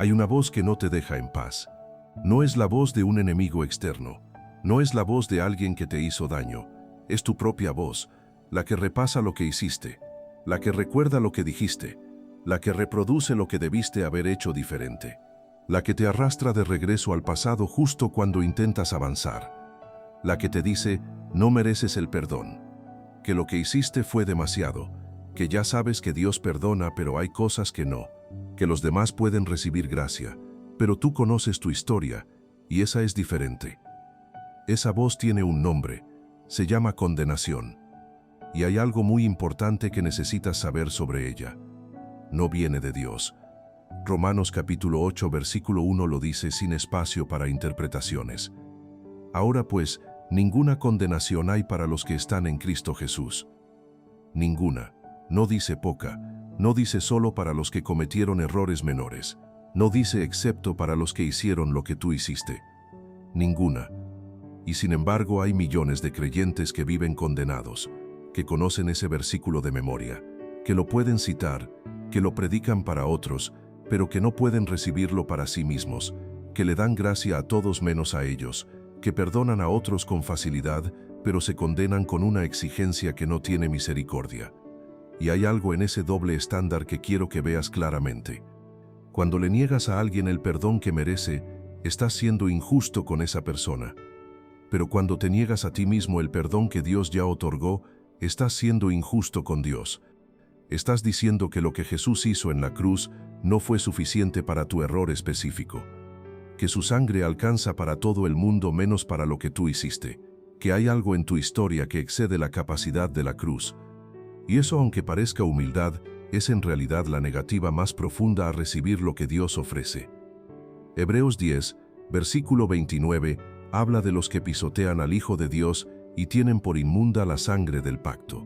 Hay una voz que no te deja en paz. No es la voz de un enemigo externo. No es la voz de alguien que te hizo daño. Es tu propia voz, la que repasa lo que hiciste, la que recuerda lo que dijiste, la que reproduce lo que debiste haber hecho diferente, la que te arrastra de regreso al pasado justo cuando intentas avanzar, la que te dice, no mereces el perdón, que lo que hiciste fue demasiado, que ya sabes que Dios perdona, pero hay cosas que no, que los demás pueden recibir gracia, pero tú conoces tu historia, y esa es diferente. Esa voz tiene un nombre, se llama condenación. Y hay algo muy importante que necesitas saber sobre ella. No viene de Dios. Romanos capítulo 8 versículo 1 lo dice sin espacio para interpretaciones. Ahora pues, ninguna condenación hay para los que están en Cristo Jesús. Ninguna. No dice poca. No dice solo para los que cometieron errores menores. No dice excepto para los que hicieron lo que tú hiciste. Ninguna. Y sin embargo hay millones de creyentes que viven condenados, que conocen ese versículo de memoria, que lo pueden citar, que lo predican para otros, pero que no pueden recibirlo para sí mismos, que le dan gracia a todos menos a ellos, que perdonan a otros con facilidad, pero se condenan con una exigencia que no tiene misericordia. Y hay algo en ese doble estándar que quiero que veas claramente. Cuando le niegas a alguien el perdón que merece, estás siendo injusto con esa persona. Pero cuando te niegas a ti mismo el perdón que Dios ya otorgó, estás siendo injusto con Dios. Estás diciendo que lo que Jesús hizo en la cruz no fue suficiente para tu error específico, que su sangre alcanza para todo el mundo menos para lo que tú hiciste, que hay algo en tu historia que excede la capacidad de la cruz. Y eso, aunque parezca humildad, es en realidad la negativa más profunda a recibir lo que Dios ofrece. Hebreos 10, versículo 29, habla de los que pisotean al Hijo de Dios y tienen por inmunda la sangre del pacto.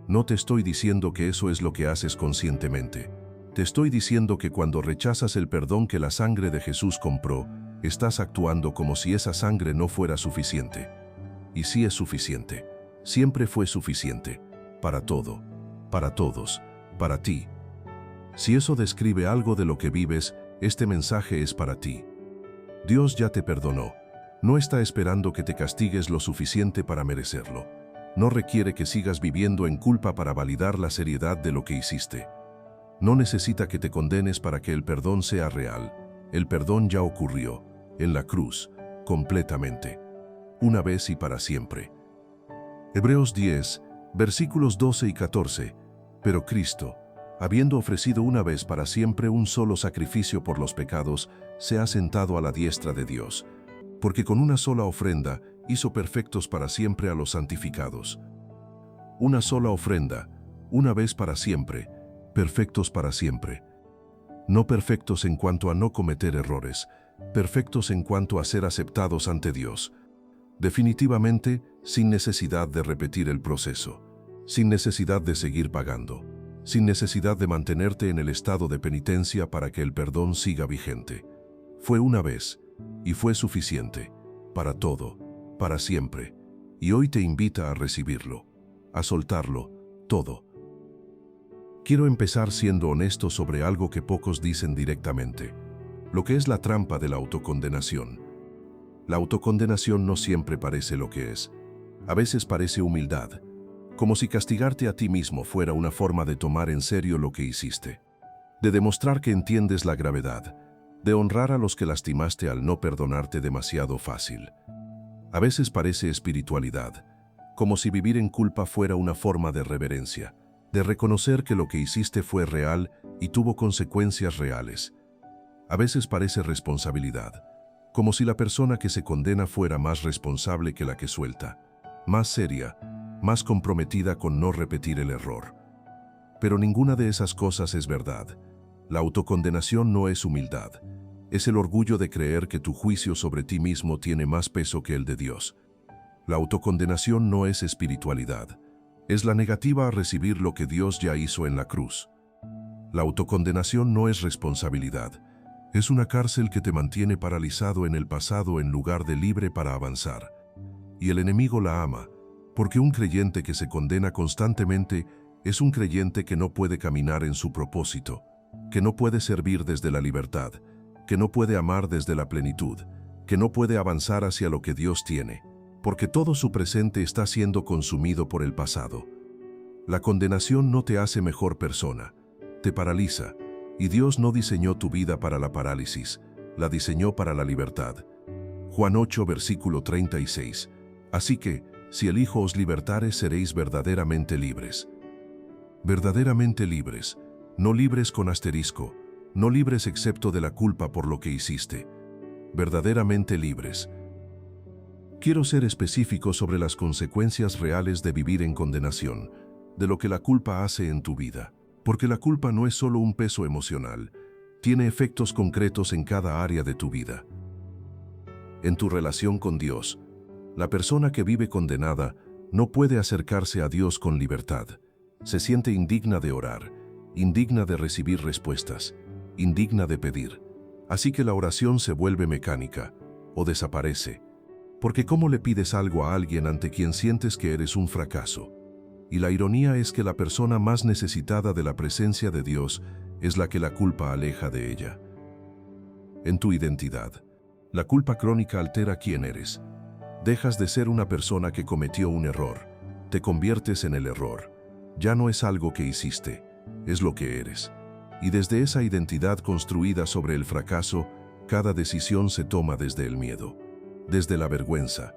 No te estoy diciendo que eso es lo que haces conscientemente. Te estoy diciendo que cuando rechazas el perdón que la sangre de Jesús compró, estás actuando como si esa sangre no fuera suficiente. Y sí es suficiente. Siempre fue suficiente. Para todo. Para todos. Para ti. Si eso describe algo de lo que vives, este mensaje es para ti. Dios ya te perdonó. No está esperando que te castigues lo suficiente para merecerlo. No requiere que sigas viviendo en culpa para validar la seriedad de lo que hiciste. No necesita que te condenes para que el perdón sea real. El perdón ya ocurrió, en la cruz, completamente. Una vez y para siempre. Hebreos 10, versículos 12 y 14. Pero Cristo, habiendo ofrecido una vez para siempre un solo sacrificio por los pecados, se ha sentado a la diestra de Dios, porque con una sola ofrenda hizo perfectos para siempre a los santificados. Una sola ofrenda, una vez para siempre, perfectos para siempre. No perfectos en cuanto a no cometer errores, perfectos en cuanto a ser aceptados ante Dios. Definitivamente, sin necesidad de repetir el proceso, sin necesidad de seguir pagando, sin necesidad de mantenerte en el estado de penitencia para que el perdón siga vigente. Fue una vez, y fue suficiente, para todo, para siempre, y hoy te invita a recibirlo, a soltarlo, todo. Quiero empezar siendo honesto sobre algo que pocos dicen directamente, lo que es la trampa de la autocondenación. La autocondenación no siempre parece lo que es. A veces parece humildad, como si castigarte a ti mismo fuera una forma de tomar en serio lo que hiciste, de demostrar que entiendes la gravedad, de honrar a los que lastimaste al no perdonarte demasiado fácil. A veces parece espiritualidad, como si vivir en culpa fuera una forma de reverencia, de reconocer que lo que hiciste fue real y tuvo consecuencias reales. A veces parece responsabilidad, como si la persona que se condena fuera más responsable que la que suelta, más seria, más comprometida con no repetir el error. Pero ninguna de esas cosas es verdad. La autocondenación no es humildad. Es el orgullo de creer que tu juicio sobre ti mismo tiene más peso que el de Dios. La autocondenación no es espiritualidad. Es la negativa a recibir lo que Dios ya hizo en la cruz. La autocondenación no es responsabilidad. Es una cárcel que te mantiene paralizado en el pasado en lugar de libre para avanzar. Y el enemigo la ama, porque un creyente que se condena constantemente es un creyente que no puede caminar en su propósito, que no puede servir desde la libertad, que no puede amar desde la plenitud, que no puede avanzar hacia lo que Dios tiene, porque todo su presente está siendo consumido por el pasado. La condenación no te hace mejor persona, te paraliza, y Dios no diseñó tu vida para la parálisis, la diseñó para la libertad. Juan 8, versículo 36. Así que, si el Hijo os libertare, seréis verdaderamente libres. Verdaderamente libres, no libres con asterisco, no libres excepto de la culpa por lo que hiciste. Verdaderamente libres. Quiero ser específico sobre las consecuencias reales de vivir en condenación, de lo que la culpa hace en tu vida, porque la culpa no es solo un peso emocional, tiene efectos concretos en cada área de tu vida. En tu relación con Dios, la persona que vive condenada no puede acercarse a Dios con libertad. Se siente indigna de orar, indigna de recibir respuestas, indigna de pedir. Así que la oración se vuelve mecánica o desaparece. Porque ¿cómo le pides algo a alguien ante quien sientes que eres un fracaso? Y la ironía es que la persona más necesitada de la presencia de Dios es la que la culpa aleja de ella. En tu identidad, la culpa crónica altera quién eres. Dejas de ser una persona que cometió un error, te conviertes en el error. Ya no es algo que hiciste, es lo que eres. Y desde esa identidad construida sobre el fracaso, cada decisión se toma desde el miedo, desde la vergüenza,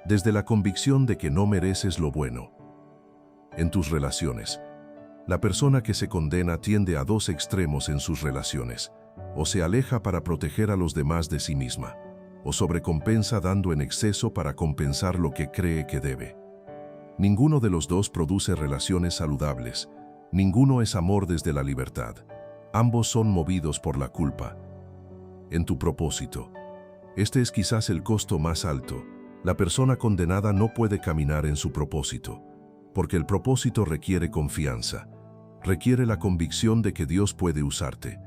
desde la convicción de que no mereces lo bueno. En tus relaciones, la persona que se condena tiende a dos extremos en sus relaciones, o se aleja para proteger a los demás de sí misma, o sobrecompensa dando en exceso para compensar lo que cree que debe. Ninguno de los dos produce relaciones saludables, ninguno es amor desde la libertad, ambos son movidos por la culpa. En tu propósito, este es quizás el costo más alto, la persona condenada no puede caminar en su propósito, porque el propósito requiere confianza, requiere la convicción de que Dios puede usarte,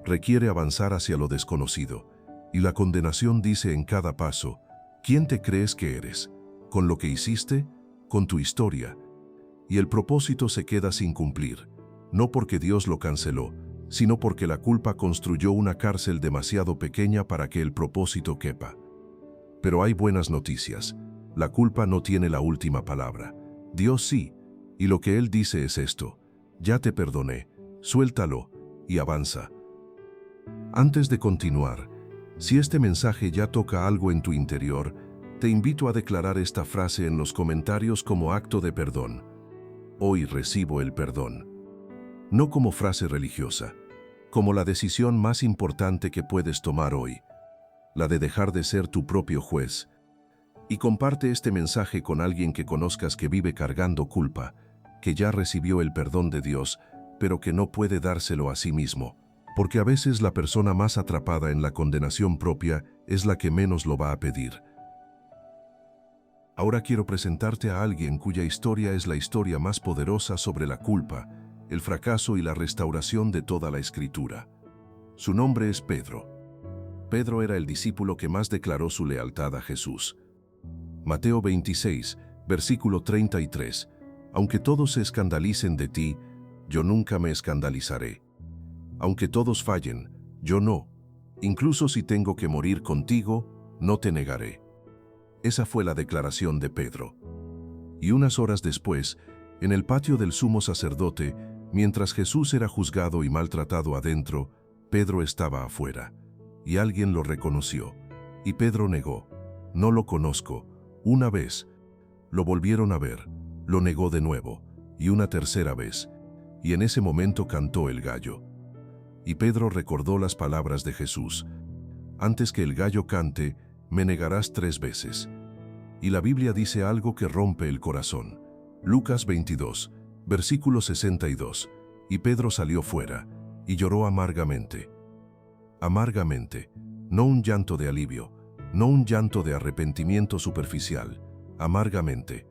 requiere avanzar hacia lo desconocido, y la condenación dice en cada paso, ¿quién te crees que eres? ¿Con lo que hiciste? ¿Con tu historia? Y el propósito se queda sin cumplir, no porque Dios lo canceló, sino porque la culpa construyó una cárcel demasiado pequeña para que el propósito quepa. Pero hay buenas noticias, la culpa no tiene la última palabra. Dios sí, y lo que Él dice es esto: ya te perdoné, suéltalo y avanza. Antes de continuar, si este mensaje ya toca algo en tu interior, te invito a declarar esta frase en los comentarios como acto de perdón. Hoy recibo el perdón. No como frase religiosa, como la decisión más importante que puedes tomar hoy, la de dejar de ser tu propio juez. Y comparte este mensaje con alguien que conozcas que vive cargando culpa, que ya recibió el perdón de Dios, pero que no puede dárselo a sí mismo, porque a veces la persona más atrapada en la condenación propia es la que menos lo va a pedir. Ahora quiero presentarte a alguien cuya historia es la historia más poderosa sobre la culpa, el fracaso y la restauración de toda la Escritura. Su nombre es Pedro. Pedro era el discípulo que más declaró su lealtad a Jesús. Mateo 26, versículo 33. Aunque todos se escandalicen de ti, yo nunca me escandalizaré. Aunque todos fallen, yo no. Incluso si tengo que morir contigo, no te negaré. Esa fue la declaración de Pedro. Y unas horas después, en el patio del sumo sacerdote, mientras Jesús era juzgado y maltratado adentro, Pedro estaba afuera. Y alguien lo reconoció. Y Pedro negó: no lo conozco. Una vez. Lo volvieron a ver. Lo negó de nuevo. Y una tercera vez. Y en ese momento cantó el gallo. Y Pedro recordó las palabras de Jesús: antes que el gallo cante, me negarás 3 veces. Y la Biblia dice algo que rompe el corazón. Lucas 22, versículo 62. Y Pedro salió fuera, y lloró amargamente. Amargamente, no un llanto de alivio, no un llanto de arrepentimiento superficial, amargamente.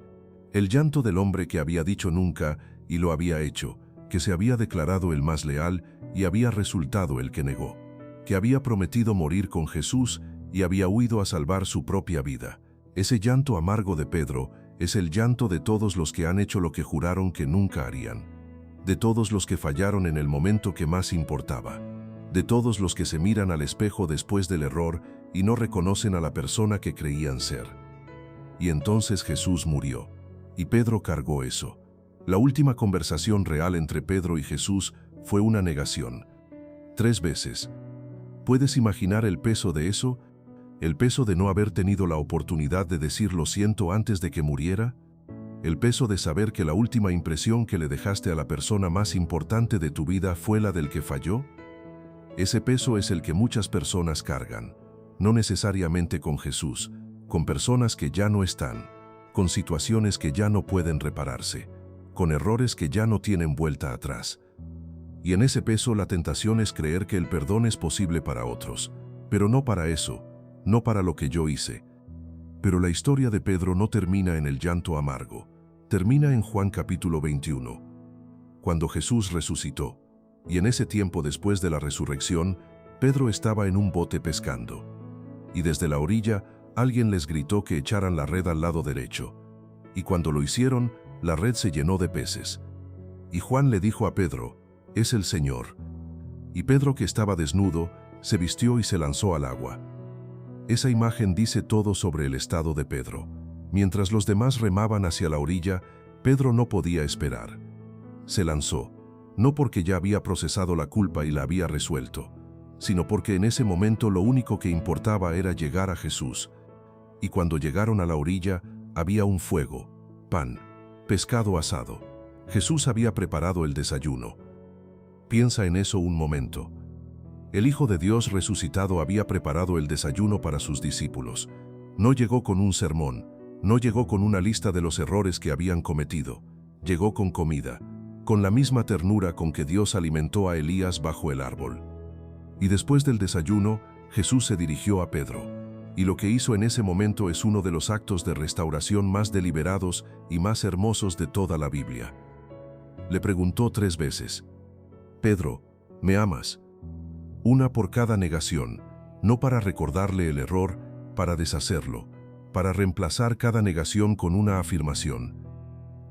El llanto del hombre que había dicho nunca y lo había hecho, que se había declarado el más leal y había resultado el que negó, que había prometido morir con Jesús y había huido a salvar su propia vida. Ese llanto amargo de Pedro es el llanto de todos los que han hecho lo que juraron que nunca harían, de todos los que fallaron en el momento que más importaba, de todos los que se miran al espejo después del error y no reconocen a la persona que creían ser. Y entonces Jesús murió, y Pedro cargó eso. La última conversación real entre Pedro y Jesús fue una negación. 3 veces. ¿Puedes imaginar el peso de eso? ¿El peso de no haber tenido la oportunidad de decir lo siento antes de que muriera? ¿El peso de saber que la última impresión que le dejaste a la persona más importante de tu vida fue la del que falló? Ese peso es el que muchas personas cargan, no necesariamente con Jesús, con personas que ya no están, con situaciones que ya no pueden repararse, con errores que ya no tienen vuelta atrás. Y en ese peso la tentación es creer que el perdón es posible para otros, pero no para eso, no para lo que yo hice. Pero la historia de Pedro no termina en el llanto amargo, termina en Juan capítulo 21, cuando Jesús resucitó, y en ese tiempo después de la resurrección, Pedro estaba en un bote pescando. Y desde la orilla, alguien les gritó que echaran la red al lado derecho. Y cuando lo hicieron, la red se llenó de peces. Y Juan le dijo a Pedro, «Es el Señor». Y Pedro, que estaba desnudo, se vistió y se lanzó al agua. Esa imagen dice todo sobre el estado de Pedro. Mientras los demás remaban hacia la orilla, Pedro no podía esperar. Se lanzó, no porque ya había procesado la culpa y la había resuelto, sino porque en ese momento lo único que importaba era llegar a Jesús. Y cuando llegaron a la orilla, había un fuego, pan, pescado asado. Jesús había preparado el desayuno. Piensa en eso un momento. El Hijo de Dios resucitado había preparado el desayuno para sus discípulos. No llegó con un sermón, no llegó con una lista de los errores que habían cometido. Llegó con comida, con la misma ternura con que Dios alimentó a Elías bajo el árbol. Y después del desayuno, Jesús se dirigió a Pedro. Y lo que hizo en ese momento es uno de los actos de restauración más deliberados y más hermosos de toda la Biblia. Le preguntó 3 veces, «Pedro, ¿me amas?». Una por cada negación, no para recordarle el error, para deshacerlo, para reemplazar cada negación con una afirmación,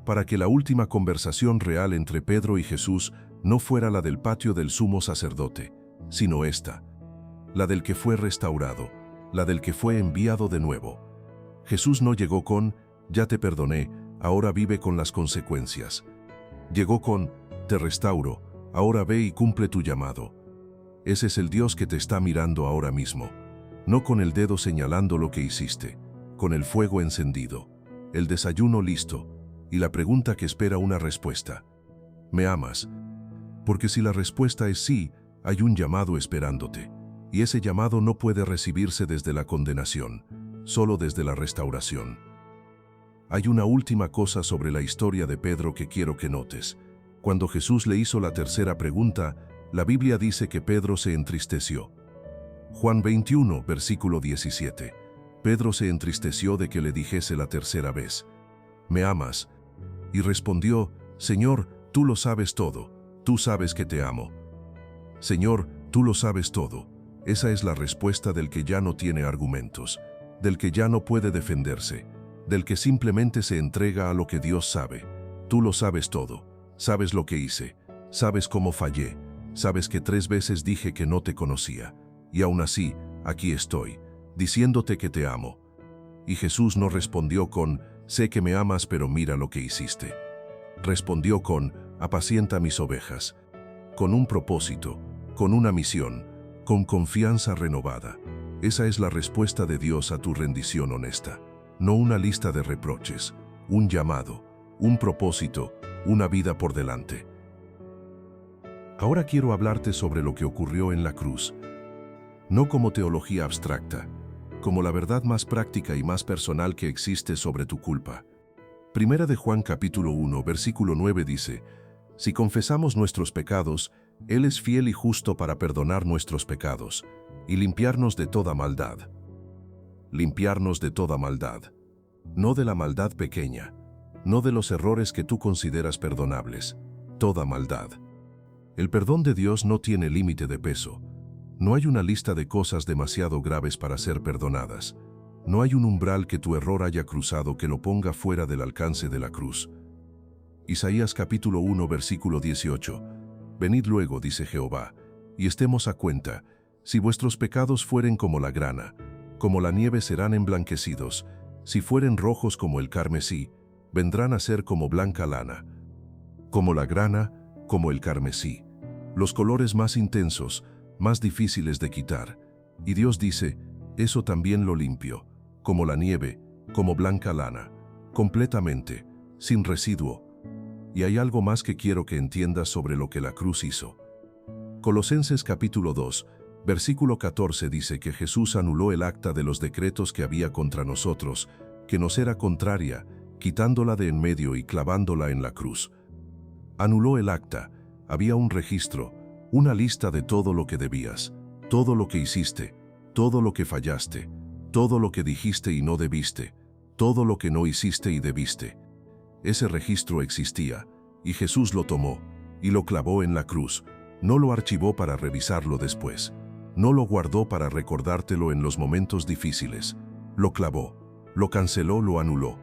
para que la última conversación real entre Pedro y Jesús no fuera la del patio del sumo sacerdote, sino esta, la del que fue restaurado, la del que fue enviado de nuevo. Jesús no llegó con, «Ya te perdoné, ahora vive con las consecuencias». Llegó con, «Te restauro, ahora ve y cumple tu llamado». Ese es el Dios que te está mirando ahora mismo, no con el dedo señalando lo que hiciste, con el fuego encendido, el desayuno listo y la pregunta que espera una respuesta. ¿Me amas? Porque si la respuesta es sí, hay un llamado esperándote, y ese llamado no puede recibirse desde la condenación, solo desde la restauración. Hay una última cosa sobre la historia de Pedro que quiero que notes. Cuando Jesús le hizo la tercera pregunta, la Biblia dice que Pedro se entristeció. Juan 21, versículo 17. Pedro se entristeció de que le dijese la tercera vez, «¿Me amas?». Y respondió, «Señor, tú lo sabes todo, tú sabes que te amo». Señor, tú lo sabes todo. Esa es la respuesta del que ya no tiene argumentos, del que ya no puede defenderse, del que simplemente se entrega a lo que Dios sabe. Tú lo sabes todo, sabes lo que hice, sabes cómo fallé, sabes que 3 veces dije que no te conocía, y aún así, aquí estoy, diciéndote que te amo. Y Jesús no respondió con, «Sé que me amas, pero mira lo que hiciste». Respondió con, «Apacienta mis ovejas», con un propósito, con una misión, con confianza renovada. Esa es la respuesta de Dios a tu rendición honesta. No una lista de reproches, un llamado, un propósito, una vida por delante. Ahora quiero hablarte sobre lo que ocurrió en la cruz, no como teología abstracta, como la verdad más práctica y más personal que existe sobre tu culpa. Primera de Juan capítulo 1, versículo 9 dice, «Si confesamos nuestros pecados, Él es fiel y justo para perdonar nuestros pecados y limpiarnos de toda maldad». Limpiarnos de toda maldad. No de la maldad pequeña, no de los errores que tú consideras perdonables, toda maldad. El perdón de Dios no tiene límite de peso. No hay una lista de cosas demasiado graves para ser perdonadas. No hay un umbral que tu error haya cruzado que lo ponga fuera del alcance de la cruz. Isaías capítulo 1 versículo 18. Venid luego, dice Jehová, y estemos a cuenta. Si vuestros pecados fueren como la grana, como la nieve serán emblanquecidos. Si fueren rojos como el carmesí, vendrán a ser como blanca lana. Como la grana, como el carmesí. Los colores más intensos, más difíciles de quitar. Y Dios dice, eso también lo limpio, como la nieve, como blanca lana, completamente, sin residuo. Y hay algo más que quiero que entiendas sobre lo que la cruz hizo. Colosenses capítulo 2, versículo 14 dice que Jesús anuló el acta de los decretos que había contra nosotros, que nos era contraria, quitándola de en medio y clavándola en la cruz. Anuló el acta, había un registro, una lista de todo lo que debías, todo lo que hiciste, todo lo que fallaste, todo lo que dijiste y no debiste, todo lo que no hiciste y debiste. Ese registro existía, y Jesús lo tomó, y lo clavó en la cruz. No lo archivó para revisarlo después. No lo guardó para recordártelo en los momentos difíciles. Lo clavó, lo canceló, lo anuló.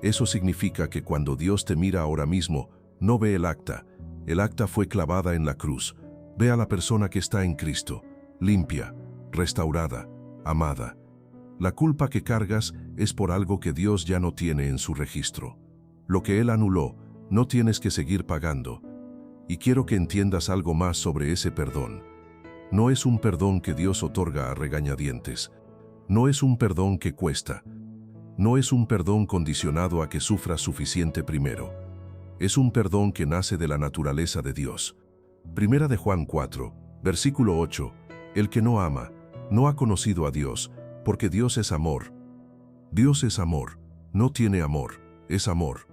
Eso significa que cuando Dios te mira ahora mismo, no ve el acta. El acta fue clavada en la cruz. Ve a la persona que está en Cristo, limpia, restaurada, amada. La culpa que cargas es por algo que Dios ya no tiene en su registro. Lo que Él anuló, no tienes que seguir pagando. Y quiero que entiendas algo más sobre ese perdón. No es un perdón que Dios otorga a regañadientes. No es un perdón que cuesta. No es un perdón condicionado a que sufras suficiente primero. Es un perdón que nace de la naturaleza de Dios. Primera de Juan 4, versículo 8. El que no ama, no ha conocido a Dios, porque Dios es amor. Dios es amor, no tiene amor, es amor.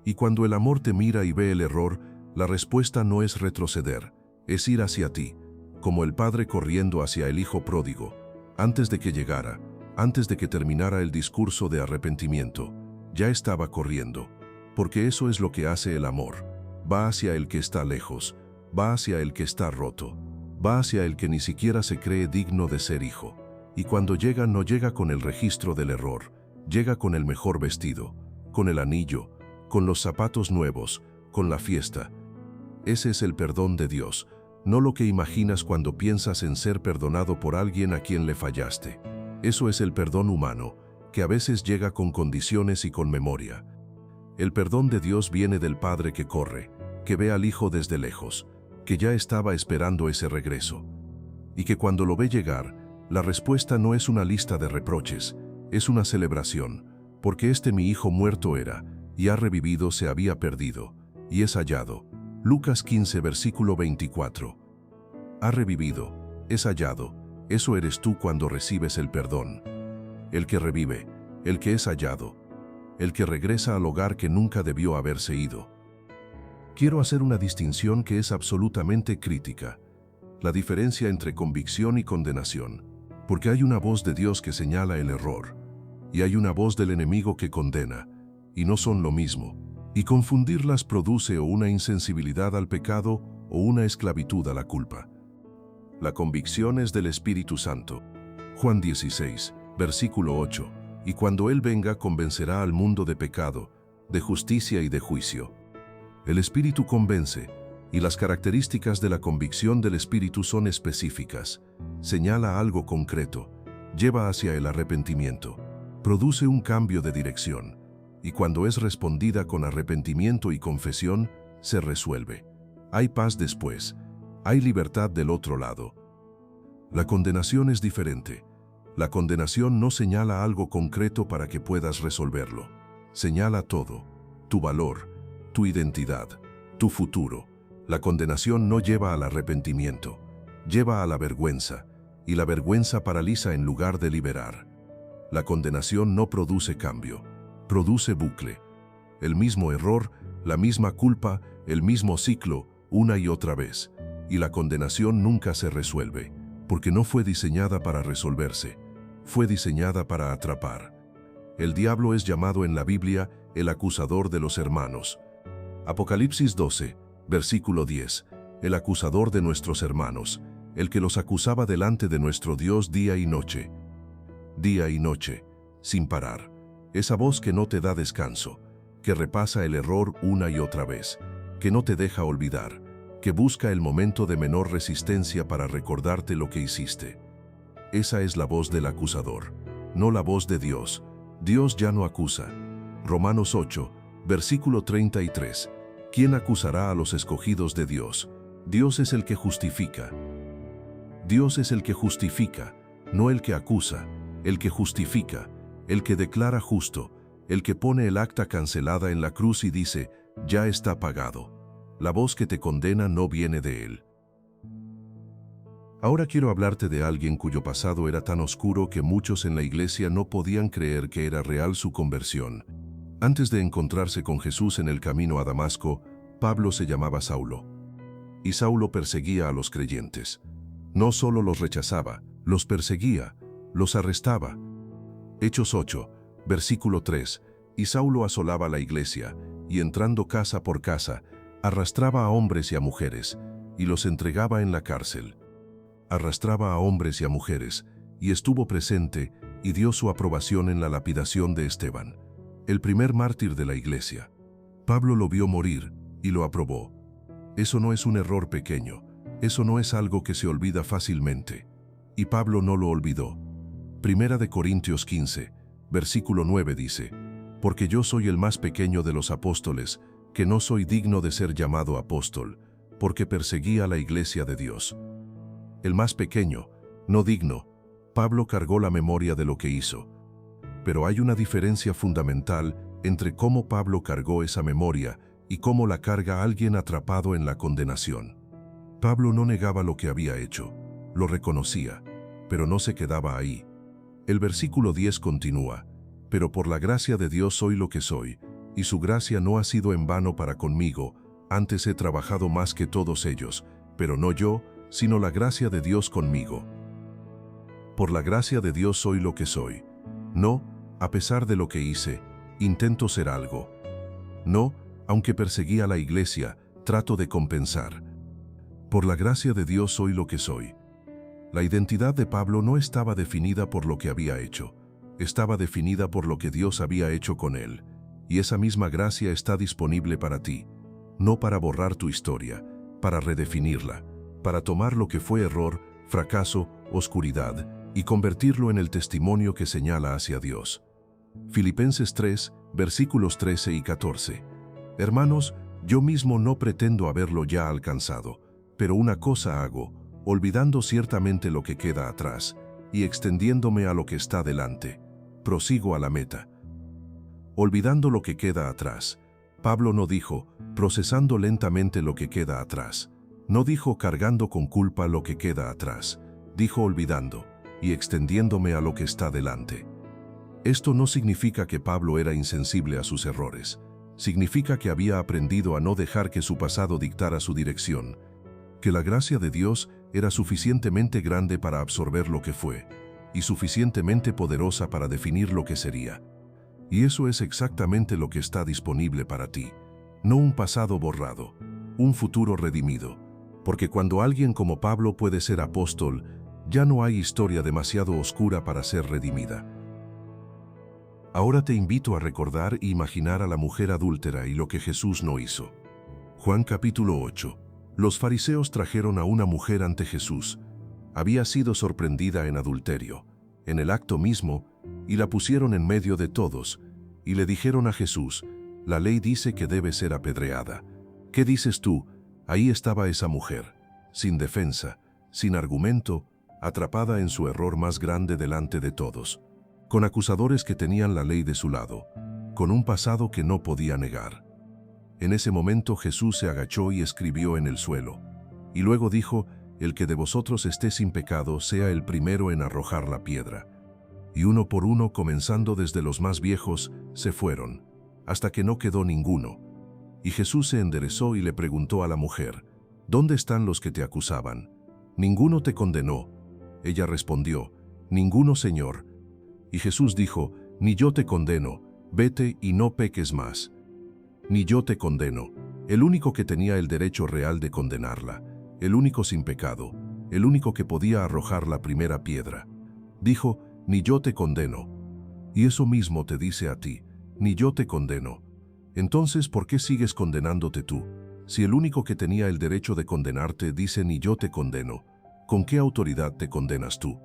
Y cuando el amor te mira y ve el error, la respuesta no es retroceder, es ir hacia ti, como el padre corriendo hacia el hijo pródigo, antes de que llegara, antes de que terminara el discurso de arrepentimiento, ya estaba corriendo, porque eso es lo que hace el amor. Va hacia el que está lejos, va hacia el que está roto, va hacia el que ni siquiera se cree digno de ser hijo. Y cuando llega no llega con el registro del error, llega con el mejor vestido, con el anillo, con los zapatos nuevos, con la fiesta. Ese es el perdón de Dios, no lo que imaginas cuando piensas en ser perdonado por alguien a quien le fallaste. Eso es el perdón humano, que a veces llega con condiciones y con memoria. El perdón de Dios viene del Padre que corre, que ve al Hijo desde lejos, que ya estaba esperando ese regreso. Y que cuando lo ve llegar, la respuesta no es una lista de reproches, es una celebración, porque este mi hijo muerto era, y ha revivido, se había perdido, y es hallado. Lucas 15, versículo 24. Ha revivido, es hallado, eso eres tú cuando recibes el perdón. El que revive, el que es hallado, el que regresa al hogar que nunca debió haberse ido. Quiero hacer una distinción que es absolutamente crítica, la diferencia entre convicción y condenación, porque hay una voz de Dios que señala el error, y hay una voz del enemigo que condena, y no son lo mismo. Y confundirlas produce o una insensibilidad al pecado o una esclavitud a la culpa. La convicción es del Espíritu Santo. Juan 16, versículo 8. Y cuando Él venga convencerá al mundo de pecado, de justicia y de juicio. El Espíritu convence, y las características de la convicción del Espíritu son específicas. Señala algo concreto, lleva hacia el arrepentimiento, produce un cambio de dirección. Y cuando es respondida con arrepentimiento y confesión, se resuelve. Hay paz después, hay libertad del otro lado. La condenación es diferente. La condenación no señala algo concreto para que puedas resolverlo. Señala todo, tu valor, tu identidad, tu futuro. La condenación no lleva al arrepentimiento, lleva a la vergüenza, y la vergüenza paraliza en lugar de liberar. La condenación no produce cambio. Produce bucle. El mismo error, la misma culpa, el mismo ciclo, una y otra vez. Y la condenación nunca se resuelve, porque no fue diseñada para resolverse, fue diseñada para atrapar. El diablo es llamado en la Biblia el acusador de los hermanos. Apocalipsis 12, versículo 10. El acusador de nuestros hermanos, el que los acusaba delante de nuestro Dios día y noche. Día y noche, sin parar. Esa voz que no te da descanso, que repasa el error una y otra vez, que no te deja olvidar, que busca el momento de menor resistencia para recordarte lo que hiciste. Esa es la voz del acusador, no la voz de Dios. Dios ya no acusa. Romanos 8, versículo 33. ¿Quién acusará a los escogidos de Dios? Dios es el que justifica. Dios es el que justifica, no el que acusa, el que justifica, el que declara justo, el que pone el acta cancelada en la cruz y dice, ya está pagado. La voz que te condena no viene de él. Ahora quiero hablarte de alguien cuyo pasado era tan oscuro que muchos en la iglesia no podían creer que era real su conversión. Antes de encontrarse con Jesús en el camino a Damasco, Pablo se llamaba Saulo. Y Saulo perseguía a los creyentes. No solo los rechazaba, los perseguía, los arrestaba. Hechos 8, versículo 3. Y Saulo asolaba la iglesia, y entrando casa por casa, arrastraba a hombres y a mujeres, y los entregaba en la cárcel. Arrastraba a hombres y a mujeres, y estuvo presente, y dio su aprobación en la lapidación de Esteban, el primer mártir de la iglesia. Pablo lo vio morir, y lo aprobó. Eso no es un error pequeño, eso no es algo que se olvida fácilmente. Y Pablo no lo olvidó. Primera de Corintios 15, versículo 9 dice, porque yo soy el más pequeño de los apóstoles, que no soy digno de ser llamado apóstol, porque perseguí a la iglesia de Dios. El más pequeño, no digno. Pablo cargó la memoria de lo que hizo. Pero hay una diferencia fundamental entre cómo Pablo cargó esa memoria y cómo la carga alguien atrapado en la condenación. Pablo no negaba lo que había hecho, lo reconocía, pero no se quedaba ahí. El versículo 10 continúa, pero por la gracia de Dios soy lo que soy, y su gracia no ha sido en vano para conmigo, antes he trabajado más que todos ellos, pero no yo, sino la gracia de Dios conmigo. Por la gracia de Dios soy lo que soy. No, a pesar de lo que hice, intento ser algo. No, aunque perseguí a la iglesia, trato de compensar. Por la gracia de Dios soy lo que soy. La identidad de Pablo no estaba definida por lo que había hecho, estaba definida por lo que Dios había hecho con él. Y esa misma gracia está disponible para ti, no para borrar tu historia, para redefinirla, para tomar lo que fue error, fracaso, oscuridad, y convertirlo en el testimonio que señala hacia Dios. Filipenses 3, versículos 13 y 14. Hermanos, yo mismo no pretendo haberlo ya alcanzado, pero una cosa hago, olvidando ciertamente lo que queda atrás, y extendiéndome a lo que está delante, prosigo a la meta. Olvidando lo que queda atrás. Pablo no dijo, procesando lentamente lo que queda atrás. No dijo cargando con culpa lo que queda atrás. Dijo olvidando, y extendiéndome a lo que está delante. Esto no significa que Pablo era insensible a sus errores. Significa que había aprendido a no dejar que su pasado dictara su dirección, que la gracia de Dios era suficientemente grande para absorber lo que fue, y suficientemente poderosa para definir lo que sería. Y eso es exactamente lo que está disponible para ti. No un pasado borrado, un futuro redimido. Porque cuando alguien como Pablo puede ser apóstol, ya no hay historia demasiado oscura para ser redimida. Ahora te invito a recordar e imaginar a la mujer adúltera y lo que Jesús no hizo. Juan capítulo 8. Los fariseos trajeron a una mujer ante Jesús. Había sido sorprendida en adulterio, en el acto mismo, y la pusieron en medio de todos, y le dijeron a Jesús, la ley dice que debe ser apedreada. ¿Qué dices tú? Ahí estaba esa mujer, sin defensa, sin argumento, atrapada en su error más grande delante de todos, con acusadores que tenían la ley de su lado, con un pasado que no podía negar. En ese momento Jesús se agachó y escribió en el suelo, y luego dijo, el que de vosotros esté sin pecado sea el primero en arrojar la piedra. Y uno por uno, comenzando desde los más viejos, se fueron, hasta que no quedó ninguno. Y Jesús se enderezó y le preguntó a la mujer, ¿dónde están los que te acusaban? ¿Ninguno te condenó? Ella respondió, ninguno, Señor. Y Jesús dijo, ni yo te condeno, vete y no peques más. Ni yo te condeno. El único que tenía el derecho real de condenarla, el único sin pecado, el único que podía arrojar la primera piedra. Dijo, ni yo te condeno. Y eso mismo te dice a ti, ni yo te condeno. Entonces, ¿por qué sigues condenándote tú? Si el único que tenía el derecho de condenarte dice ni yo te condeno, ¿con qué autoridad te condenas tú?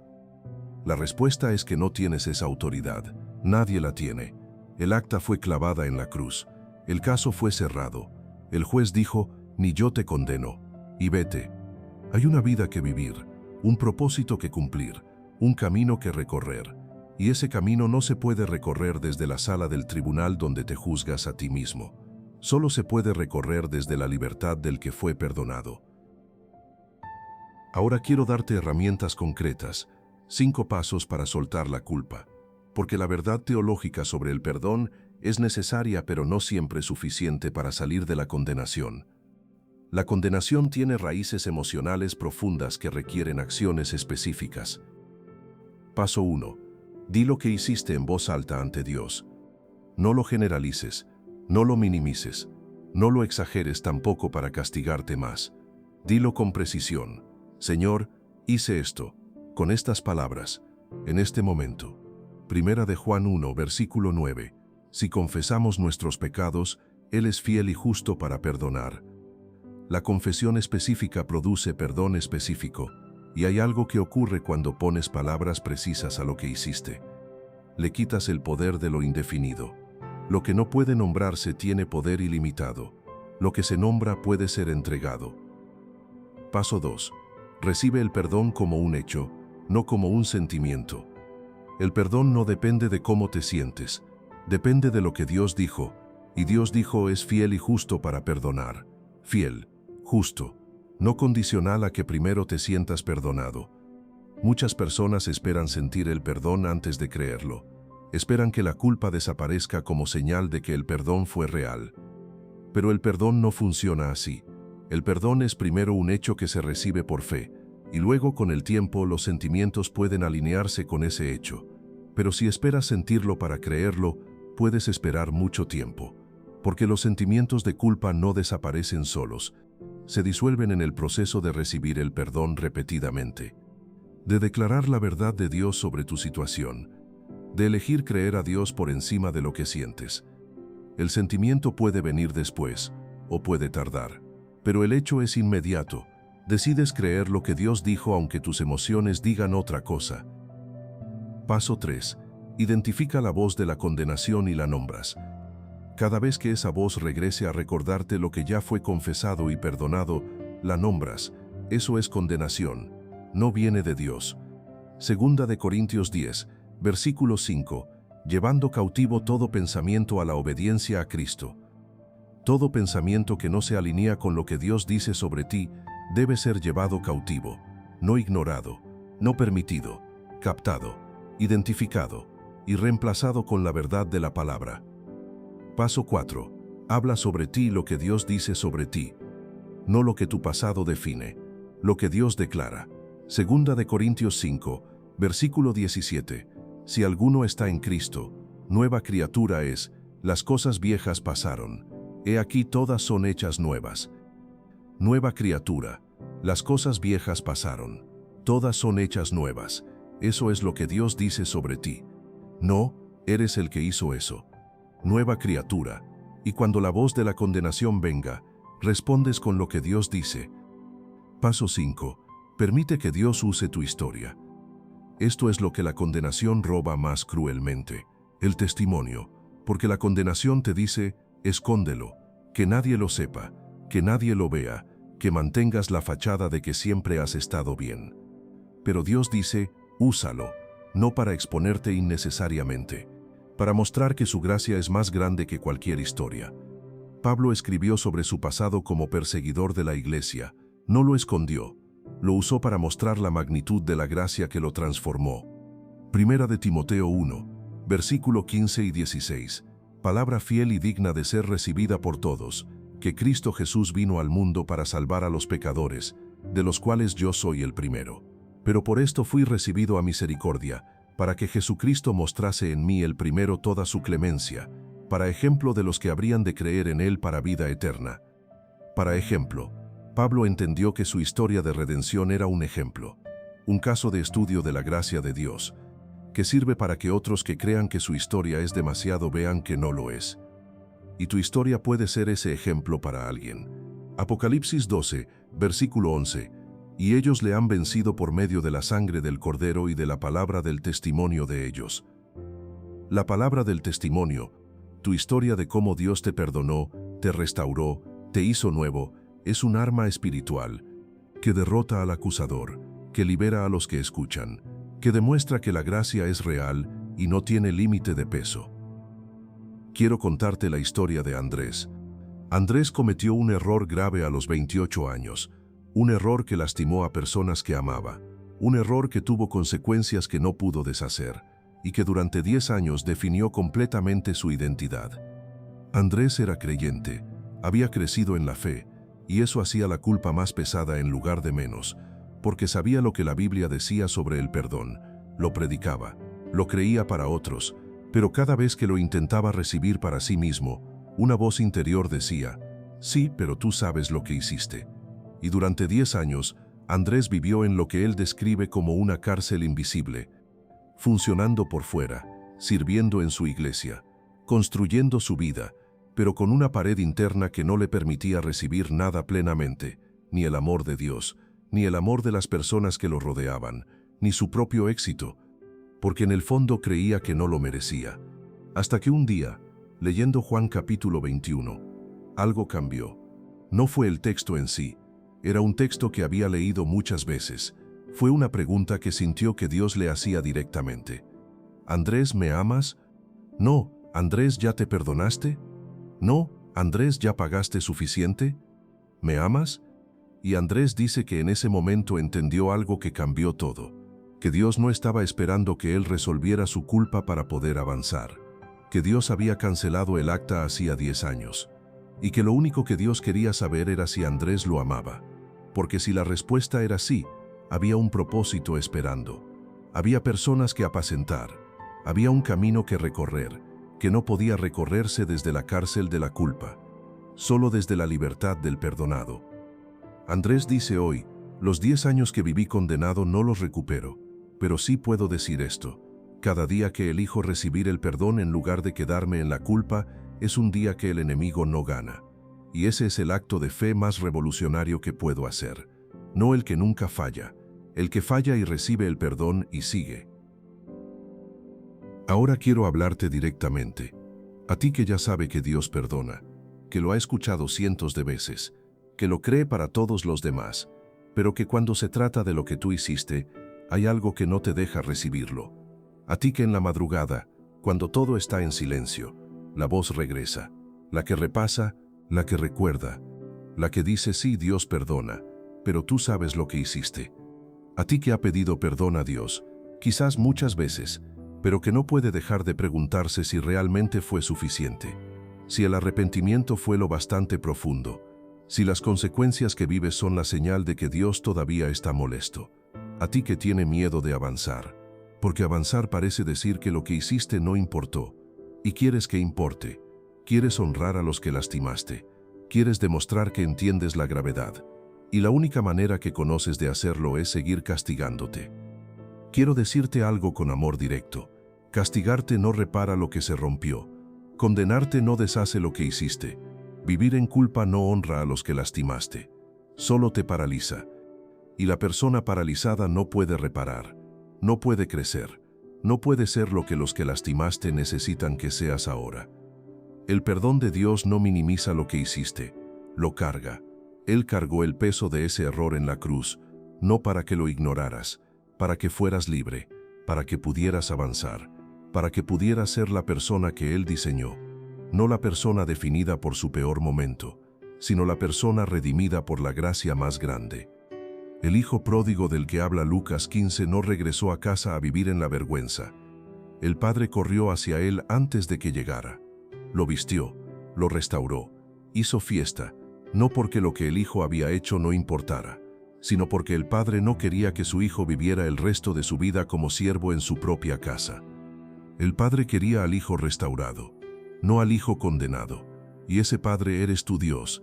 La respuesta es que no tienes esa autoridad. Nadie la tiene. El acta fue clavada en la cruz. El caso fue cerrado. El juez dijo, ni yo te condeno. Y vete. Hay una vida que vivir, un propósito que cumplir, un camino que recorrer. Y ese camino no se puede recorrer desde la sala del tribunal donde te juzgas a ti mismo. Solo se puede recorrer desde la libertad del que fue perdonado. Ahora quiero darte herramientas concretas, 5 pasos para soltar la culpa, porque la verdad teológica sobre el perdón es necesaria pero no siempre suficiente para salir de la condenación. La condenación tiene raíces emocionales profundas que requieren acciones específicas. Paso 1. Di lo que hiciste en voz alta ante Dios. No lo generalices, no lo minimices, no lo exageres tampoco para castigarte más. Dilo con precisión. Señor, hice esto, con estas palabras, en este momento. Primera de Juan 1, versículo 9. Si confesamos nuestros pecados, Él es fiel y justo para perdonar. La confesión específica produce perdón específico, y hay algo que ocurre cuando pones palabras precisas a lo que hiciste. Le quitas el poder de lo indefinido. Lo que no puede nombrarse tiene poder ilimitado. Lo que se nombra puede ser entregado. Paso 2. Recibe el perdón como un hecho, no como un sentimiento. El perdón no depende de cómo te sientes, depende de lo que Dios dijo, y Dios dijo es fiel y justo para perdonar. Fiel, justo, no condicional a que primero te sientas perdonado. Muchas personas esperan sentir el perdón antes de creerlo. Esperan que la culpa desaparezca como señal de que el perdón fue real. Pero el perdón no funciona así. El perdón es primero un hecho que se recibe por fe, y luego con el tiempo los sentimientos pueden alinearse con ese hecho. Pero si esperas sentirlo para creerlo, puedes esperar mucho tiempo, porque los sentimientos de culpa no desaparecen solos, se disuelven en el proceso de recibir el perdón repetidamente, de declarar la verdad de Dios sobre tu situación, de elegir creer a Dios por encima de lo que sientes. El sentimiento puede venir después, o puede tardar, pero el hecho es inmediato. Decides creer lo que Dios dijo aunque tus emociones digan otra cosa. Paso 3. Identifica la voz de la condenación y la nombras. Cada vez que esa voz regrese a recordarte lo que ya fue confesado y perdonado, la nombras. Eso es condenación. No viene de Dios. Segunda de Corintios 10, versículo 5. Llevando cautivo todo pensamiento a la obediencia a Cristo. Todo pensamiento que no se alinea con lo que Dios dice sobre ti, debe ser llevado cautivo, no ignorado, no permitido, captado, identificado y reemplazado con la verdad de la palabra. Paso 4. Habla sobre ti lo que Dios dice sobre ti, no lo que tu pasado define, lo que Dios declara. Segunda de Corintios 5, versículo 17. Si alguno está en Cristo, nueva criatura es, las cosas viejas pasaron, he aquí todas son hechas nuevas. Nueva criatura, las cosas viejas pasaron, todas son hechas nuevas. Eso es lo que Dios dice sobre ti. No, eres el que hizo eso. Nueva criatura, y cuando la voz de la condenación venga, respondes con lo que Dios dice. Paso 5. Permite que Dios use tu historia. Esto es lo que la condenación roba más cruelmente, el testimonio, porque la condenación te dice, escóndelo, que nadie lo sepa, que nadie lo vea, que mantengas la fachada de que siempre has estado bien. Pero Dios dice, úsalo, no para exponerte innecesariamente, para mostrar que su gracia es más grande que cualquier historia. Pablo escribió sobre su pasado como perseguidor de la iglesia, no lo escondió, lo usó para mostrar la magnitud de la gracia que lo transformó. Primera de Timoteo 1, versículo 15 y 16, palabra fiel y digna de ser recibida por todos, que Cristo Jesús vino al mundo para salvar a los pecadores, de los cuales yo soy el primero. Pero por esto fui recibido a misericordia, para que Jesucristo mostrase en mí el primero toda su clemencia, para ejemplo de los que habrían de creer en Él para vida eterna. Para ejemplo, Pablo entendió que su historia de redención era un ejemplo, un caso de estudio de la gracia de Dios, que sirve para que otros que crean que su historia es demasiado vean que no lo es. Y tu historia puede ser ese ejemplo para alguien. Apocalipsis 12, versículo 11. Y ellos le han vencido por medio de la sangre del Cordero y de la palabra del testimonio de ellos. La palabra del testimonio, tu historia de cómo Dios te perdonó, te restauró, te hizo nuevo, es un arma espiritual que derrota al acusador, que libera a los que escuchan, que demuestra que la gracia es real y no tiene límite de peso. Quiero contarte la historia de Andrés. Andrés cometió un error grave a los 28 años, un error que lastimó a personas que amaba, un error que tuvo consecuencias que no pudo deshacer y que durante 10 años definió completamente su identidad. Andrés era creyente, había crecido en la fe, y eso hacía la culpa más pesada en lugar de menos, porque sabía lo que la Biblia decía sobre el perdón, lo predicaba, lo creía para otros, pero cada vez que lo intentaba recibir para sí mismo, una voz interior decía, sí, pero tú sabes lo que hiciste. Y durante 10 años, Andrés vivió en lo que él describe como una cárcel invisible, funcionando por fuera, sirviendo en su iglesia, construyendo su vida, pero con una pared interna que no le permitía recibir nada plenamente, ni el amor de Dios, ni el amor de las personas que lo rodeaban, ni su propio éxito, porque en el fondo creía que no lo merecía. Hasta que un día, leyendo Juan capítulo 21, algo cambió. No fue el texto en sí, era un texto que había leído muchas veces. Fue una pregunta que sintió que Dios le hacía directamente. ¿Andrés, me amas? No. ¿Andrés, ya te perdonaste? No. ¿Andrés, ya pagaste suficiente? ¿Me amas? Y Andrés dice que en ese momento entendió algo que cambió todo, que Dios no estaba esperando que él resolviera su culpa para poder avanzar, que Dios había cancelado el acta hacía 10 años, y que lo único que Dios quería saber era si Andrés lo amaba, porque si la respuesta era sí, había un propósito esperando, había personas que apacentar, había un camino que recorrer, que no podía recorrerse desde la cárcel de la culpa, solo desde la libertad del perdonado. Andrés dice hoy, los 10 años que viví condenado no los recupero, pero sí puedo decir esto, cada día que elijo recibir el perdón en lugar de quedarme en la culpa, es un día que el enemigo no gana. Y ese es el acto de fe más revolucionario que puedo hacer, no el que nunca falla, el que falla y recibe el perdón y sigue. Ahora quiero hablarte directamente, a ti que ya sabe que Dios perdona, que lo ha escuchado cientos de veces, que lo cree para todos los demás, pero que cuando se trata de lo que tú hiciste, hay algo que no te deja recibirlo. A ti que en la madrugada, cuando todo está en silencio, la voz regresa, la que repasa, la que recuerda, la que dice sí, Dios perdona, pero tú sabes lo que hiciste. A ti que ha pedido perdón a Dios, quizás muchas veces, pero que no puede dejar de preguntarse si realmente fue suficiente, si el arrepentimiento fue lo bastante profundo, si las consecuencias que vives son la señal de que Dios todavía está molesto. A ti que tiene miedo de avanzar, porque avanzar parece decir que lo que hiciste no importó, y quieres que importe, quieres honrar a los que lastimaste, quieres demostrar que entiendes la gravedad, y la única manera que conoces de hacerlo es seguir castigándote. Quiero decirte algo con amor directo, castigarte no repara lo que se rompió, condenarte no deshace lo que hiciste, vivir en culpa no honra a los que lastimaste, solo te paraliza. Y la persona paralizada no puede reparar, no puede crecer, no puede ser lo que los que lastimaste necesitan que seas ahora. El perdón de Dios no minimiza lo que hiciste, lo carga. Él cargó el peso de ese error en la cruz, no para que lo ignoraras, para que fueras libre, para que pudieras avanzar, para que pudieras ser la persona que Él diseñó, no la persona definida por su peor momento, sino la persona redimida por la gracia más grande. El hijo pródigo del que habla Lucas 15 no regresó a casa a vivir en la vergüenza. El padre corrió hacia él antes de que llegara. Lo vistió, lo restauró, hizo fiesta, no porque lo que el hijo había hecho no importara, sino porque el padre no quería que su hijo viviera el resto de su vida como siervo en su propia casa. El padre quería al hijo restaurado, no al hijo condenado, y ese padre eres tu Dios,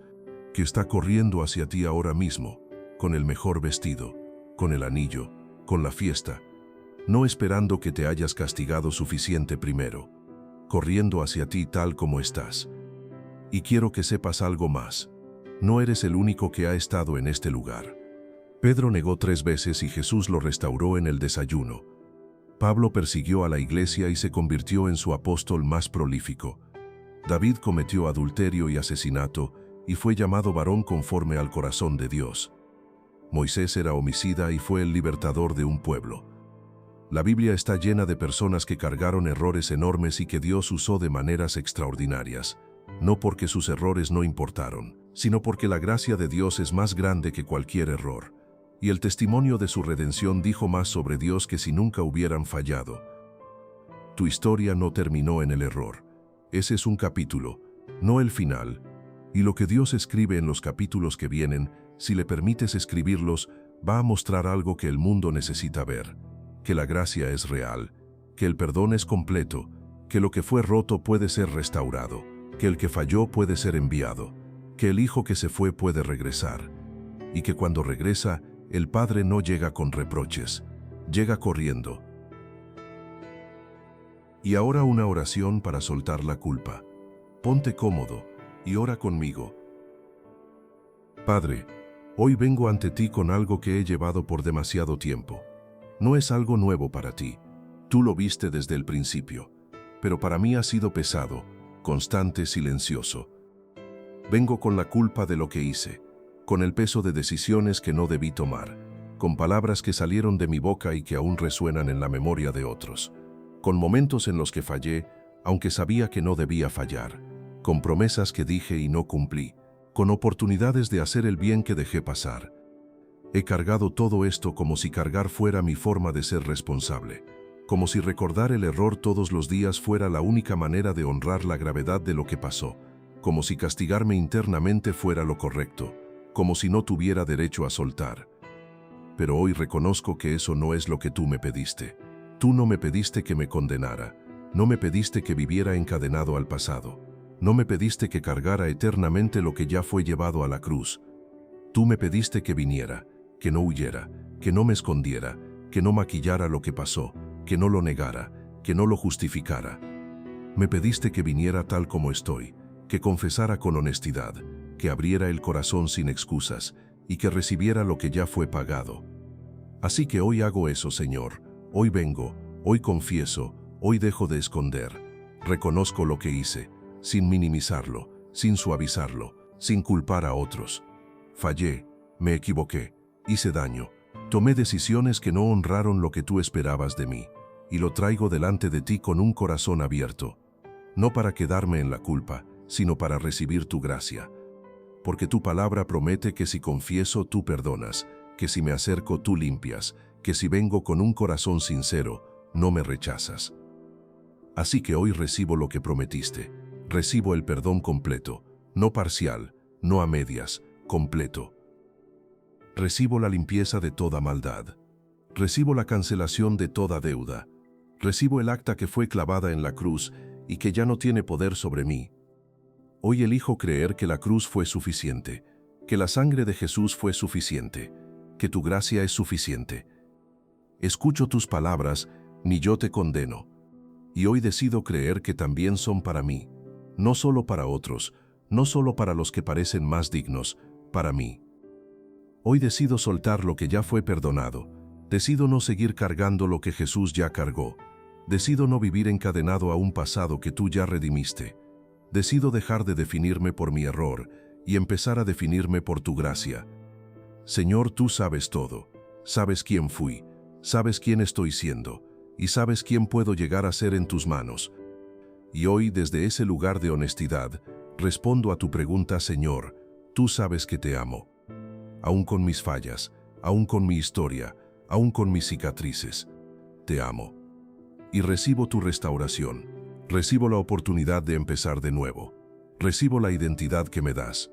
que está corriendo hacia ti ahora mismo, con el mejor vestido, con el anillo, con la fiesta, no esperando que te hayas castigado suficiente primero, corriendo hacia ti tal como estás. Y quiero que sepas algo más. no eres el único que ha estado en este lugar. Pedro negó 3 veces y Jesús lo restauró en el desayuno. Pablo persiguió a la iglesia y se convirtió en su apóstol más prolífico. David cometió adulterio y asesinato y fue llamado varón conforme al corazón de Dios. Moisés era homicida y fue el libertador de un pueblo. La Biblia está llena de personas que cargaron errores enormes y que Dios usó de maneras extraordinarias, no porque sus errores no importaron, sino porque la gracia de Dios es más grande que cualquier error. Y el testimonio de su redención dijo más sobre Dios que si nunca hubieran fallado. Tu historia no terminó en el error. Ese es un capítulo, no el final. Y lo que Dios escribe en los capítulos que vienen, si le permites escribirlos, va a mostrar algo que el mundo necesita ver. Que la gracia es real, que el perdón es completo, que lo que fue roto puede ser restaurado, que el que falló puede ser enviado, que el hijo que se fue puede regresar, y que cuando regresa, el Padre no llega con reproches, llega corriendo. Y ahora una oración para soltar la culpa. Ponte cómodo y ora conmigo. Padre, hoy vengo ante ti con algo que he llevado por demasiado tiempo. No es algo nuevo para ti. Tú lo viste desde el principio, pero para mí ha sido pesado, constante, silencioso. Vengo con la culpa de lo que hice, con el peso de decisiones que no debí tomar, con palabras que salieron de mi boca y que aún resuenan en la memoria de otros, con momentos en los que fallé, aunque sabía que no debía fallar, con promesas que dije y no cumplí, con oportunidades de hacer el bien que dejé pasar. He cargado todo esto como si cargar fuera mi forma de ser responsable, como si recordar el error todos los días fuera la única manera de honrar la gravedad de lo que pasó, como si castigarme internamente fuera lo correcto, como si no tuviera derecho a soltar. Pero hoy reconozco que eso no es lo que tú me pediste. Tú no me pediste que me condenara, no me pediste que viviera encadenado al pasado, no me pediste que cargara eternamente lo que ya fue llevado a la cruz. Tú me pediste que viniera, que no huyera, que no me escondiera, que no maquillara lo que pasó, que no lo negara, que no lo justificara. Me pediste que viniera tal como estoy, que confesara con honestidad, que abriera el corazón sin excusas y que recibiera lo que ya fue pagado. Así que hoy hago eso, Señor. Hoy vengo, hoy confieso, hoy dejo de esconder. Reconozco lo que hice, sin minimizarlo, sin suavizarlo, sin culpar a otros. Fallé, me equivoqué, hice daño, tomé decisiones que no honraron lo que tú esperabas de mí, y lo traigo delante de ti con un corazón abierto, no para quedarme en la culpa, sino para recibir tu gracia. Porque tu palabra promete que si confieso, tú perdonas, que si me acerco, tú limpias, que si vengo con un corazón sincero, no me rechazas. Así que hoy recibo lo que prometiste, recibo el perdón completo, no parcial, no a medias, completo. Recibo la limpieza de toda maldad, recibo la cancelación de toda deuda, recibo el acta que fue clavada en la cruz y que ya no tiene poder sobre mí. Hoy elijo creer que la cruz fue suficiente, que la sangre de Jesús fue suficiente, que tu gracia es suficiente. Escucho tus palabras, ni yo te condeno. Y hoy decido creer que también son para mí, no solo para otros, no solo para los que parecen más dignos, para mí. Hoy decido soltar lo que ya fue perdonado, decido no seguir cargando lo que Jesús ya cargó, decido no vivir encadenado a un pasado que tú ya redimiste. Decido dejar de definirme por mi error y empezar a definirme por tu gracia. Señor, tú sabes todo, sabes quién fui, sabes quién estoy siendo, y sabes quién puedo llegar a ser en tus manos. Y hoy, desde ese lugar de honestidad, respondo a tu pregunta, Señor, tú sabes que te amo. Aún con mis fallas, aún con mi historia, aún con mis cicatrices, te amo. Y recibo tu restauración, recibo la oportunidad de empezar de nuevo, recibo la identidad que me das.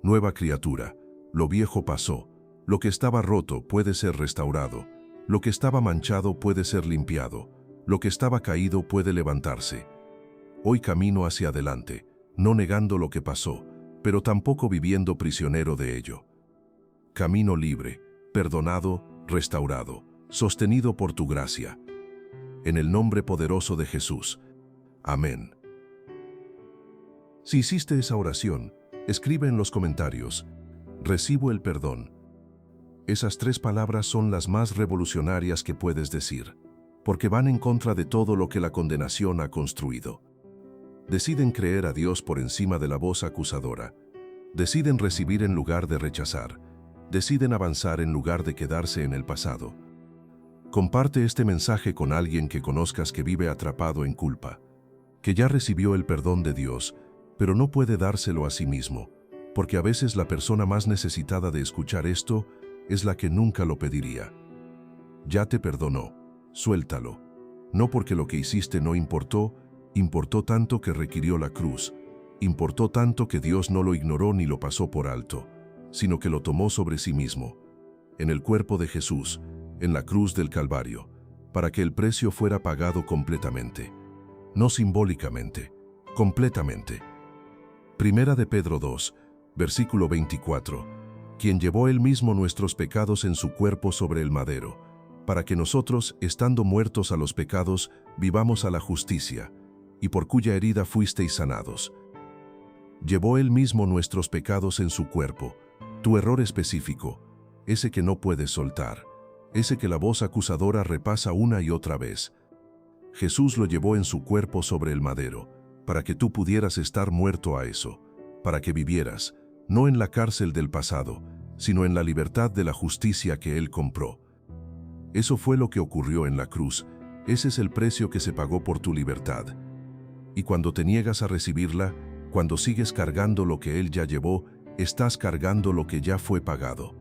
Nueva criatura, lo viejo pasó, lo que estaba roto puede ser restaurado, lo que estaba manchado puede ser limpiado, lo que estaba caído puede levantarse. Hoy camino hacia adelante, no negando lo que pasó, pero tampoco viviendo prisionero de ello. Camino libre, perdonado, restaurado, sostenido por tu gracia. En el nombre poderoso de Jesús. Amén. Si hiciste esa oración, Escribe en los comentarios: recibo el perdón. Esas 3 palabras son las más revolucionarias que puedes decir, porque van en contra de todo lo que la condenación ha construido. Deciden creer a Dios por encima de la voz acusadora. Deciden recibir en lugar de rechazar. Deciden avanzar en lugar de quedarse en el pasado. Comparte este mensaje con alguien que conozcas que vive atrapado en culpa, que ya recibió el perdón de Dios, pero no puede dárselo a sí mismo, porque a veces la persona más necesitada de escuchar esto es la que nunca lo pediría. Ya te perdonó, suéltalo. No porque lo que hiciste no importó, importó tanto que requirió la cruz, importó tanto que Dios no lo ignoró ni lo pasó por alto, sino que lo tomó sobre sí mismo, en el cuerpo de Jesús, en la cruz del Calvario, para que el precio fuera pagado completamente. No simbólicamente, completamente. Primera de Pedro 2, versículo 24. Quien llevó él mismo nuestros pecados en su cuerpo sobre el madero, para que nosotros, estando muertos a los pecados, vivamos a la justicia, y por cuya herida fuisteis sanados. Llevó él mismo nuestros pecados en su cuerpo, tu error específico, ese que no puedes soltar, ese que la voz acusadora repasa una y otra vez. Jesús lo llevó en su cuerpo sobre el madero, para que tú pudieras estar muerto a eso, para que vivieras, no en la cárcel del pasado, sino en la libertad de la justicia que Él compró. Eso fue lo que ocurrió en la cruz, ese es el precio que se pagó por tu libertad. Y cuando te niegas a recibirla, cuando sigues cargando lo que Él ya llevó, estás cargando lo que ya fue pagado.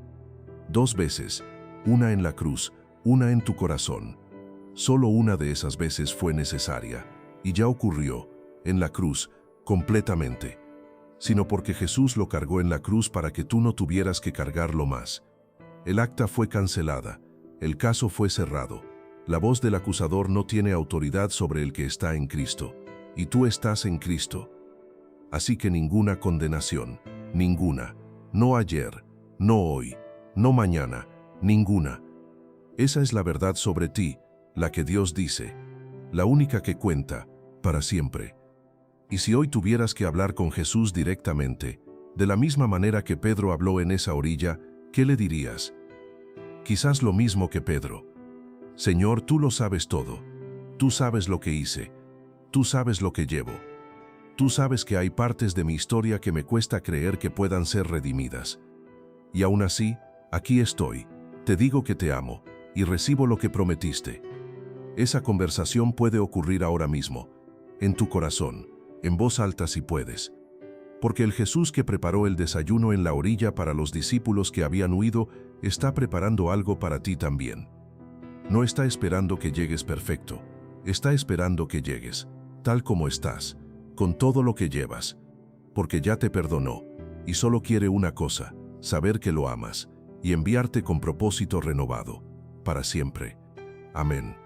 2 veces, una en la cruz, una en tu corazón. Solo una de esas veces fue necesaria, y ya ocurrió, en la cruz, completamente. Sino porque Jesús lo cargó en la cruz para que tú no tuvieras que cargarlo más. El acta fue cancelada, el caso fue cerrado. La voz del acusador no tiene autoridad sobre el que está en Cristo, y tú estás en Cristo. Así que ninguna condenación, ninguna, no ayer, no hoy, no mañana, ninguna. Esa es la verdad sobre ti, la que Dios dice, la única que cuenta, para siempre. Y si hoy tuvieras que hablar con Jesús directamente, de la misma manera que Pedro habló en esa orilla, ¿qué le dirías? Quizás lo mismo que Pedro. Señor, tú lo sabes todo. Tú sabes lo que hice. Tú sabes lo que llevo. Tú sabes que hay partes de mi historia que me cuesta creer que puedan ser redimidas. Y aún así, aquí estoy. Te digo que te amo, y recibo lo que prometiste. Esa conversación puede ocurrir ahora mismo, en tu corazón, en voz alta si puedes. Porque el Jesús que preparó el desayuno en la orilla para los discípulos que habían huido, está preparando algo para ti también. No está esperando que llegues perfecto, está esperando que llegues, tal como estás, con todo lo que llevas, porque ya te perdonó, y solo quiere una cosa, saber que lo amas, y enviarte con propósito renovado, para siempre. Amén.